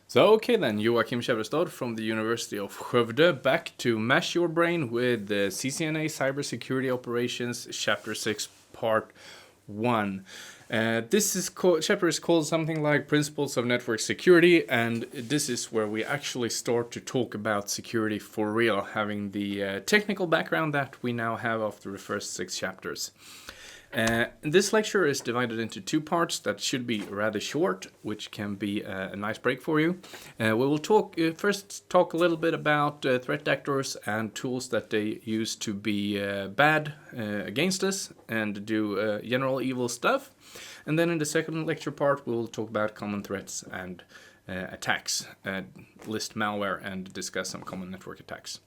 So okay then, Joachim Kjærestad from the University of Skövde, back to mash your brain with the CCNA Cybersecurity Operations Chapter 6 Part 1. Chapter is called something like Principles of Network Security, and this is where we actually start to talk about security for real, having the technical background that we now have after the first 6 chapters. This lecture is divided into 2 parts that should be rather short, which can be a nice break for you. We will first talk a little bit about threat actors and tools that they use to be bad against us and do general evil stuff. And then in the second lecture part, we'll talk about common threats and attacks, list malware, and discuss some common network attacks.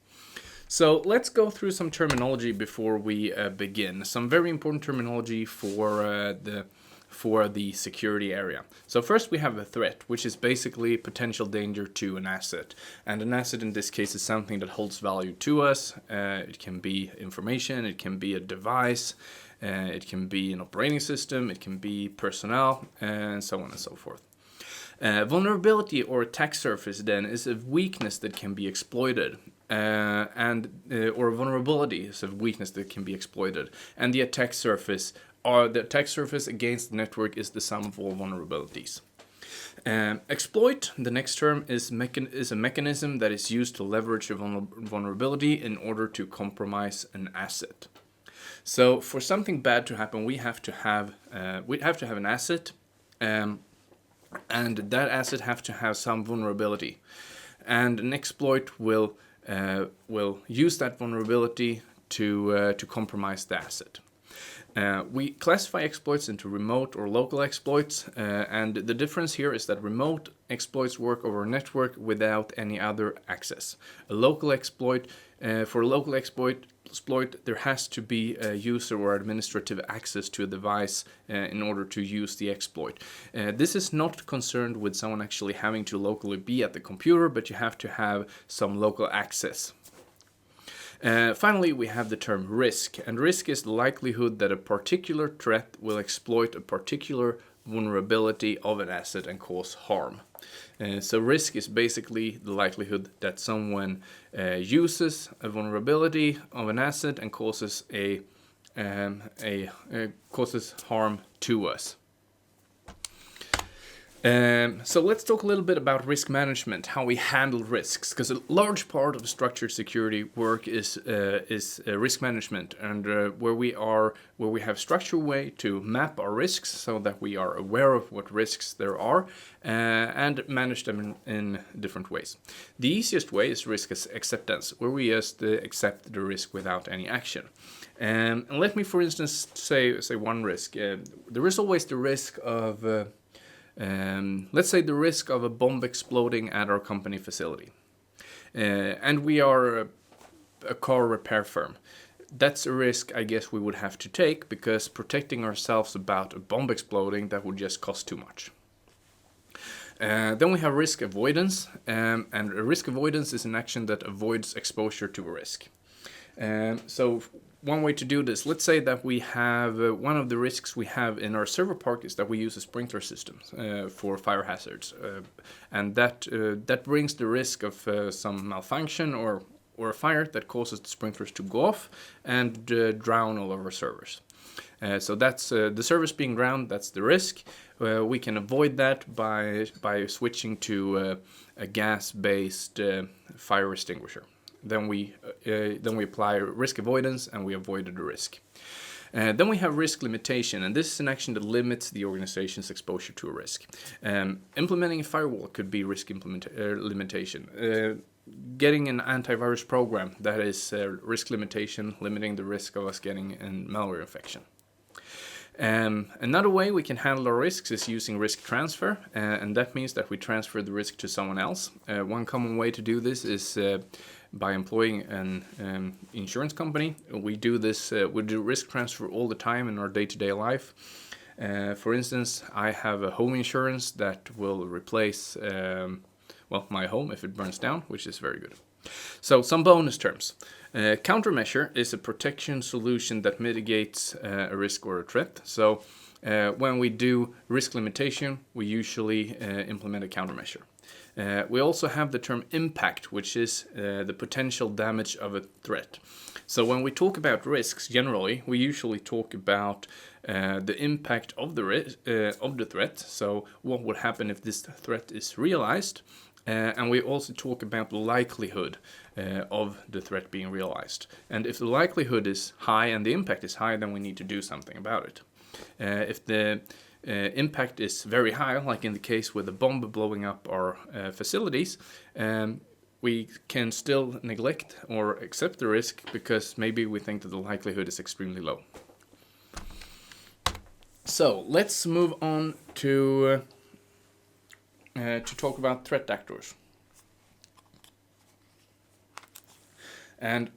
So let's go through some terminology before we begin. Some very important terminology for the security area. So first we have a threat, which is basically potential danger to an asset. And an asset in this case is something that holds value to us. It can be information, it can be a device, it can be an operating system, it can be personnel, and so on and so forth. Vulnerability or attack surface then is a weakness that can be exploited. Or vulnerability is a weakness that can be exploited, and the attack surface against the network is the sum of all vulnerabilities. Exploit, the next term, is a mechanism that is used to leverage a vulnerability in order to compromise an asset. So for something bad to happen, we have to have an asset, and that asset have to have some vulnerability, and an exploit will use that vulnerability to compromise the asset. We classify exploits into remote or local exploits, and the difference here is that remote exploits work over a network without any other access. For a local exploit, there has to be a user or administrative access to a device in order to use the exploit. This is not concerned with someone actually having to locally be at the computer, but you have to have some local access. Finally, we have the term risk, and risk is the likelihood that a particular threat will exploit a particular vulnerability of an asset and cause harm. So risk is basically the likelihood that someone uses a vulnerability of an asset and causes causes harm to us. So let's talk a little bit about risk management, how we handle risks, because a large part of structured security work is risk management, and where we have structured way to map our risks so that we are aware of what risks there are and manage them in different ways. The easiest way is risk acceptance, where we just accept the risk without any action. And let me, for instance, say one risk. There is always the risk of let's say the risk of a bomb exploding at our company facility. And we are a car repair firm. That's a risk I guess we would have to take, because protecting ourselves about a bomb exploding, that would just cost too much. Then we have risk avoidance, and risk avoidance is an action that avoids exposure to a risk. So one way to do this, let's say that we have one of the risks we have in our server park is that we use a sprinkler system for fire hazards, and that brings the risk of some malfunction or a fire that causes the sprinklers to go off and drown all of our servers. So that's the servers being drowned. That's the risk. We can avoid that by switching to a gas-based fire extinguisher. Then we apply risk avoidance, and we avoided the risk. Then we have risk limitation, and this is an action that limits the organization's exposure to a risk. Implementing a firewall could be risk limitation. Getting an antivirus program, that is risk limitation, limiting the risk of us getting a malware infection. Another way we can handle our risks is using risk transfer, and that means that we transfer the risk to someone else. One common way to do this is by employing an insurance company. We do risk transfer all the time in our day-to-day life. For instance, I have a home insurance that will replace my home if it burns down, which is very good. So some bonus terms. Countermeasure is a protection solution that mitigates a risk or a threat. So when we do risk limitation, we usually implement a countermeasure. We also have the term impact, which is the potential damage of a threat. So when we talk about risks, generally, we usually talk about the impact of the threat. So what would happen if this threat is realized? And we also talk about the likelihood of the threat being realized. And if the likelihood is high and the impact is high, then we need to do something about it. If the impact is very high, like in the case with a bomb blowing up our facilities, we can still neglect or accept the risk because maybe we think that the likelihood is extremely low. So let's move on to talk about threat actors. And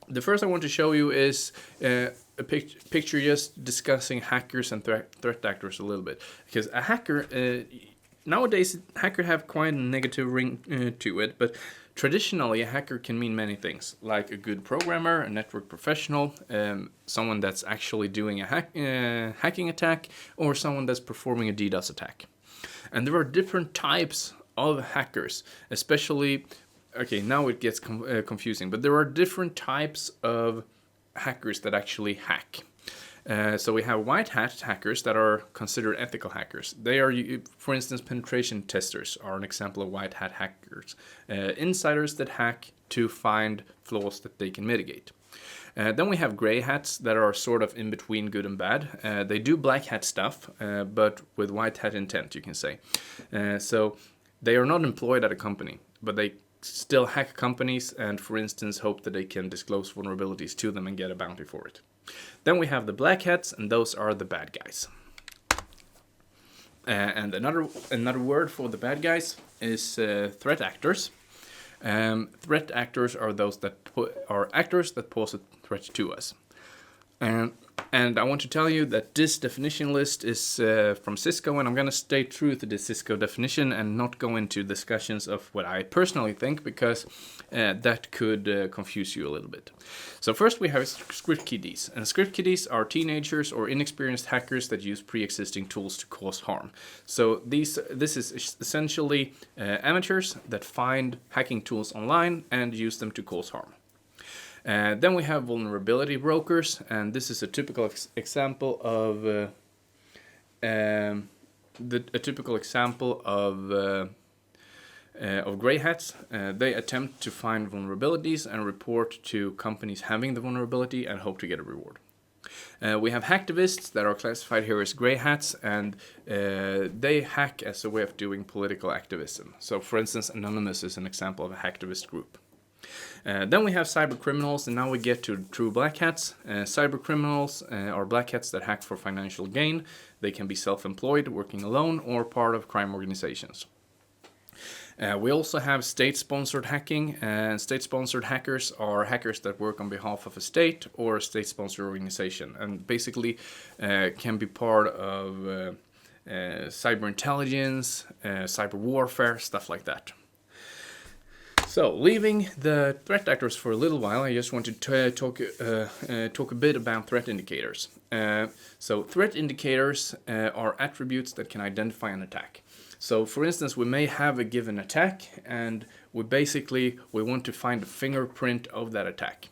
the first I want to show you is a picture just discussing hackers and threat actors a little bit. Because a hacker, nowadays, hacker have quite a negative ring to it, but traditionally a hacker can mean many things, like a good programmer, a network professional, someone that's actually doing a hacking attack, or someone that's performing a DDoS attack. And there are different types of hackers, especially, okay, now it gets confusing, but there are different types of hackers that actually hack. So we have white hat hackers that are considered ethical hackers. They are, for instance, penetration testers are an example of white hat hackers. Insiders that hack to find flaws that they can mitigate. Then we have gray hats that are sort of in between good and bad. They do black hat stuff, but with white hat intent, you can say. So they are not employed at a company, but they still hack companies and, for instance, hope that they can disclose vulnerabilities to them and get a bounty for it. Then we have the black hats, and those are the bad guys. And another word for the bad guys is threat actors. Threat actors are those that are actors that pose a threat to us. And I want to tell you that this definition list is from Cisco, and I'm going to stay true to the Cisco definition and not go into discussions of what I personally think, because that could confuse you a little bit. So first we have script kiddies. And script kiddies are teenagers or inexperienced hackers that use pre-existing tools to cause harm. So this is essentially amateurs that find hacking tools online and use them to cause harm. Then we have vulnerability brokers, and this is a typical example of gray hats. They attempt to find vulnerabilities and report to companies having the vulnerability and hope to get a reward. We have hacktivists that are classified here as gray hats, and they hack as a way of doing political activism. So, for instance, Anonymous is an example of a hacktivist group. Then we have cyber criminals, and now we get to true black hats. Cyber criminals are black hats that hack for financial gain. They can be self-employed, working alone, or part of crime organizations. We also have state-sponsored hacking, and state-sponsored hackers are hackers that work on behalf of a state or a state-sponsored organization, and basically can be part of cyber intelligence, cyber warfare, stuff like that. So, leaving the threat actors for a little while, I just want to talk a bit about threat indicators. So, threat indicators are attributes that can identify an attack. So, for instance, we may have a given attack, and we want to find a fingerprint of that attack.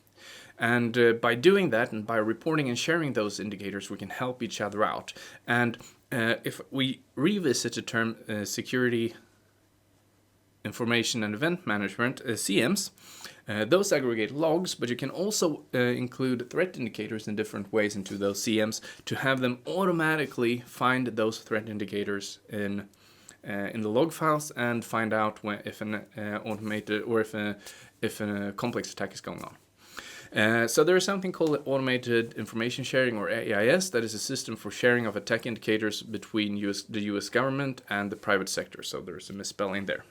And by doing that, and by reporting and sharing those indicators, we can help each other out. And if we revisit the term security, information and event management, CMs, those aggregate logs, but you can also include threat indicators in different ways into those CMs to have them automatically find those threat indicators in the log files and find out if an automated or if a complex attack is going on. So there is something called automated information sharing, or AIS, that is a system for sharing of attack indicators between the US government and the private sector. So there's a misspelling there.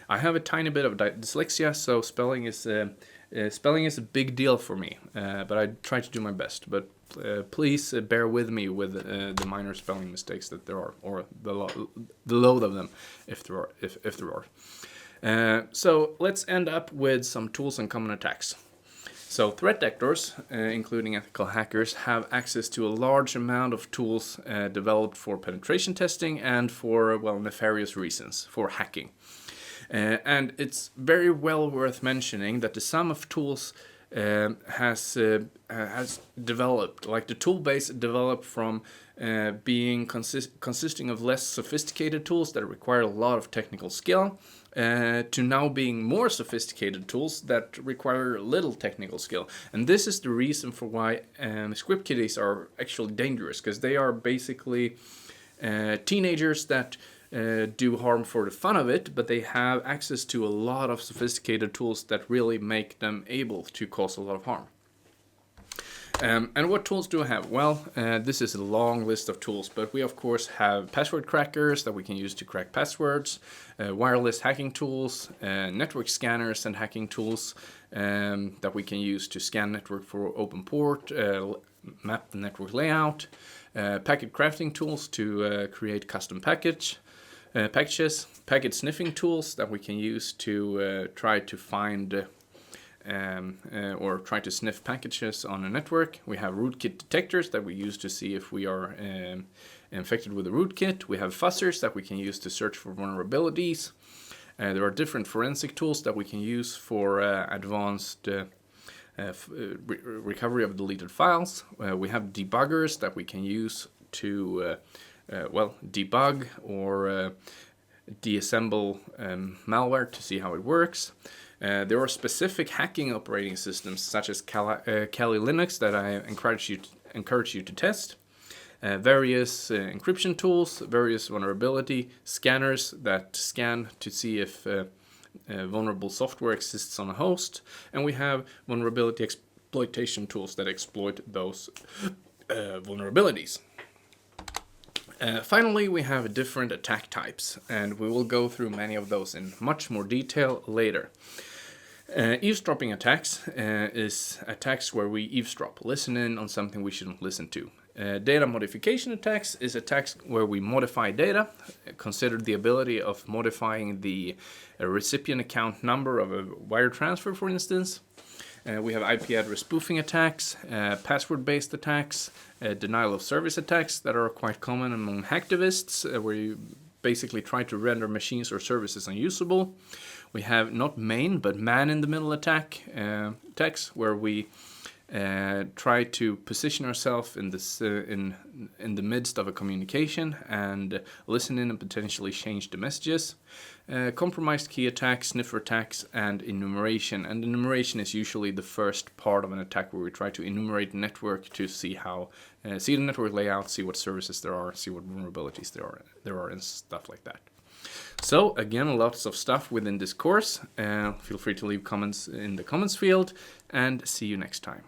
I have a tiny bit of dyslexia, so spelling is a big deal for me, but I try to do my best. But please bear with me with the minor spelling mistakes that there are, or the load of them, if there are. So let's end up with some tools and common attacks. So threat actors, including ethical hackers, have access to a large amount of tools developed for penetration testing and for, well, nefarious reasons, for hacking. And it's very well worth mentioning that the sum of tools has developed, like the tool base developed from being consisting of less sophisticated tools that require a lot of technical skill to now being more sophisticated tools that require little technical skill. And this is the reason for why script kiddies are actually dangerous, because they are basically teenagers that do harm for the fun of it, but they have access to a lot of sophisticated tools that really make them able to cause a lot of harm. And what tools do I have? Well, this is a long list of tools, but we of course have password crackers that we can use to crack passwords, wireless hacking tools, network scanners and hacking tools that we can use to scan network for open port, map the network layout, packet crafting tools to create custom packages, packet sniffing tools that we can use to try to find or try to sniff packages on a network. We have rootkit detectors that we use to see if we are infected with a rootkit. We have fuzzers that we can use to search for vulnerabilities. There are different forensic tools that we can use for advanced recovery of deleted files. We have debuggers that we can use to debug or deassemble malware to see how it works. There are specific hacking operating systems such as Kali Linux that I encourage you to test. Various encryption tools, various vulnerability scanners that scan to see if vulnerable software exists on a host, and we have vulnerability exploitation tools that exploit those vulnerabilities. Finally, we have different attack types, and we will go through many of those in much more detail later. Eavesdropping attacks is attacks where we eavesdrop, listen in on something we shouldn't listen to. Data modification attacks is attacks where we modify data. Consider the ability of modifying the recipient account number of a wire transfer, for instance. We have IP address spoofing attacks, password-based attacks, denial of service attacks that are quite common among hacktivists, where you basically try to render machines or services unusable. We have not main, but man-in-the-middle attacks, where we try to position ourselves in this in the midst of a communication and listen in and potentially change the messages. Compromised key attacks, sniffer attacks, and enumeration. And enumeration is usually the first part of an attack where we try to enumerate the network to see how see the network layout, see what services there are, see what vulnerabilities there are, and stuff like that. So again, lots of stuff within this course. Feel free to leave comments in the comments field, and see you next time.